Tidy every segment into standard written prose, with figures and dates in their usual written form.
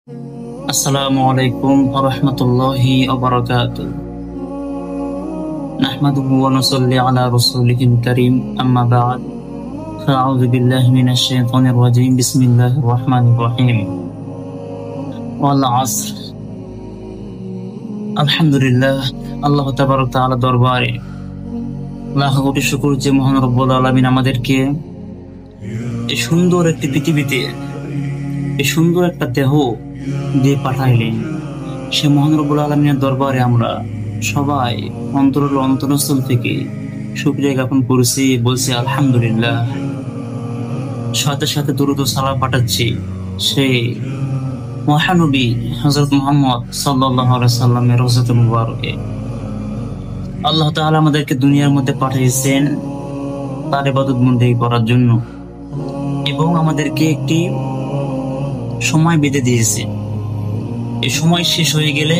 আসসালামু আলাইকুম ওয়া রাহমাতুল্লাহি ওয়া বারাকাতুহু। নাহমাদুহু ওয়া নুসাল্লি আলা রাসূলিহিল কারীম, আম্মা বা'দ। ফাআউযু বিল্লাহি মিনাশ শাইতানির রাজীম। বিসমিল্লাহির রাহমানির রাহিম। ওয়াল আসর। আলহামদুলিল্লাহ, আল্লাহ তাবারক ওয়া তাআলা দরবারে লাখ কোটি শুকর যে মহান রব্বুল আলামিন আমাদেরকে এই সুন্দর একটি পৃথিবীতে এই সুন্দর একটা দেহ দিয়ে পাঠাইলেন। সে মহান রব্বুল আলামিনের দরবারে আমরা সবাই অন্তরস্থল থেকে শুকরিয়া জ্ঞাপন করছি, বলছি আলহামদুলিল্লাহ। সাথে সাথে দরুদ ও সালাম পাঠাচ্ছি সেই মহানবী হযরত মুহাম্মদ সাল্লাল্লাহু আলাইহি সাল্লামের রওজাতুল মুবারকে। আল্লাহ তাআলা আমাদেরকে দুনিয়ার মধ্যে পাঠিয়েছেন তার ইবাদত বন্দেগী করার জন্য, এবং আমাদেরকে একটি সময় বেঁধে দিয়েছে। এই সময় শেষ হয়ে গেলে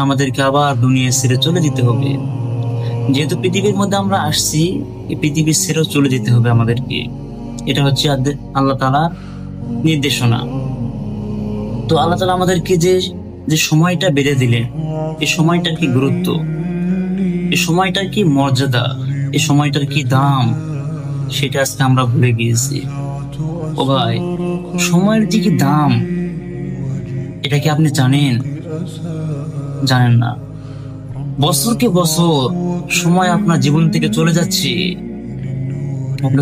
আমাদেরকে আবার দুনিয়া ছেড়ে চলে যেতে হবে। যেহেতু পৃথিবীর মধ্যে আমরা আসছি, এই পৃথিবীর ছেড়েও চলে যেতে হবে আমাদেরকে। এটা হচ্ছে আল্লাহ তাআলার নির্দেশনা। তো আল্লাহ তাআলা আমাদেরকে যে সময়টা বেঁধে দিলেন, এই সময়টার কি গুরুত্ব, এই সময়টার কি মর্যাদা, এই সময়টার কি দাম, সেটা আজকে আমরা ভুলে গিয়েছি। ও ভাই, সময়ের যে কি দাম এটা কি আপনি জানেন? জানেন না। বছরকে বছর সময় আপনার জীবন থেকে চলে যাচ্ছে, আপনি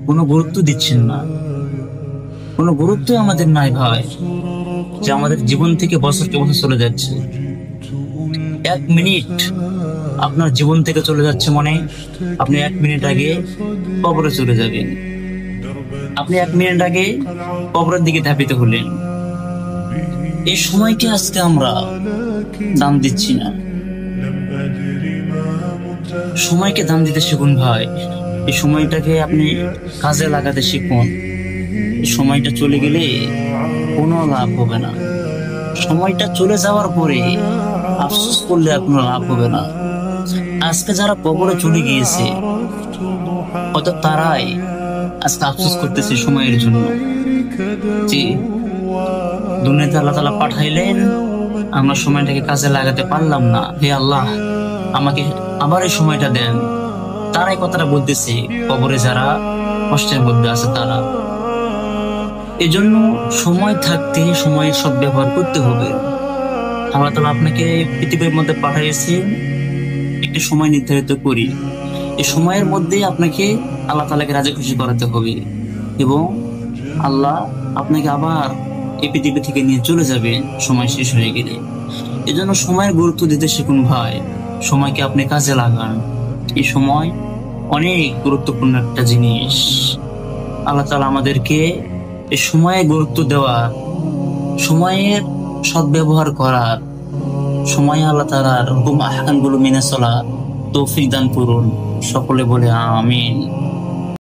কোনো গুরুত্ব দিচ্ছেন না। কোনো গুরুত্ব আমাদের নাই ভাই, যে আমাদের জীবন থেকে বছরকে বছর চলে যাচ্ছে। 1 মিনিট আপনার জীবন থেকে চলে যাচ্ছে, মানে আপনি 1 মিনিট আগে কবরে চলে যাবেন। আপনি 1 মিনিট আগে কবরের দিকে ধাবিত হলেন। এই সময়কে আজকে আমরা দাম দিচ্ছি না। সময়কে দাম দিতে শিখুন ভাই। এই সময়টাকে আপনি কাজে লাগাতে শিখুন। এই সময়টা চলে গেলে কোনো লাভ হবে না। সময়টা চলে যাওয়ার পরে আফসোস করলে আর কোনো লাভ হবে না। আজকে যারা কবরে চলে গিয়েছে, হয়তো তারাই আজকে আফসোস করতেছে সময়ের জন্য, যে দুনিয়াতে আল্লাহ তাআলা পাঠাইলেন, আমরা সময়টাকে কাজে লাগাতে পারলাম না। হে আল্লাহ, আমাকে আবার এই সময়টা দেন। তারাই কথাটা বলতেছে কবরে যারা কষ্টের মধ্যে আছে তারা। এই জন্য সময় থাকতে সময়ের সদ্ব্যবহার করতে হবে। আল্লাহ তাআলা আপনাকে পৃথিবীর মধ্যে পাঠাইছেন একটি সময় নির্ধারিত করি। এই সময়ের মধ্যে আপনাকে আল্লাহ তাআলাকে রাজি খুশি করাতে হবে, এবং আল্লাহ আপনাকে আবার এই পৃথিবী থেকে নিয়ে চলে যাবে সময় শেষ হয়ে গেলে। এই জন্য সময়ের গুরুত্ব দিতে শিখুন ভাই। সময়কে আপনি কাজে লাগান। এই সময় অনেক গুরুত্বপূর্ণ একটা জিনিস। আল্লাহ তাআলা আমাদেরকে এই সময়ে গুরুত্ব দেওয়ার, সময়ের সদ্ব্যবহার করার, সময়ে আল্লাহ তাআলার হুকুম আহকামগুলো মেনে চলা তৌফিক দান করুন। সকলে বলে আমিন।